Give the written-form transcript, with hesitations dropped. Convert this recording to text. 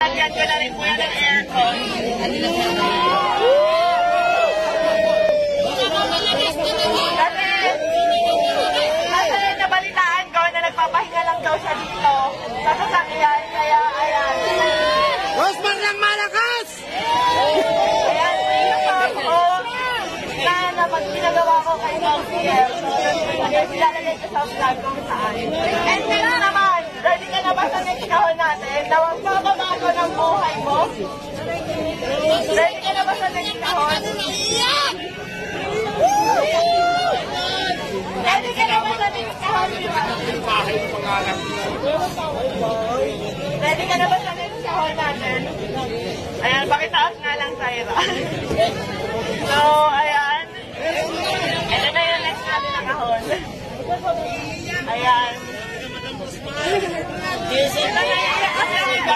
Lagyan ko na rin po yan ng aircon. Kasi nabalitaan ko na nagpapahinga lang daw siya dito sa sasakyan. Kaya ayan. Rosmar lang malakas! Ayan, ito pa na pag ginagawa ko kay Mousier. Ilalagay ko sa vlog kung saan. And next naman, ready ka na ba sa next kahon natin? Na huwag mababago ng buhay mo? Ready ka na ba sa next kahon? Ready ka na ba sa next kahon? Ready ka na ba sa next kahon natin? Ayan, pakitaas nga lang, Tyra. So, ayan. Ito na yung next natin na kahon. Ayan. Ito na yung next natin na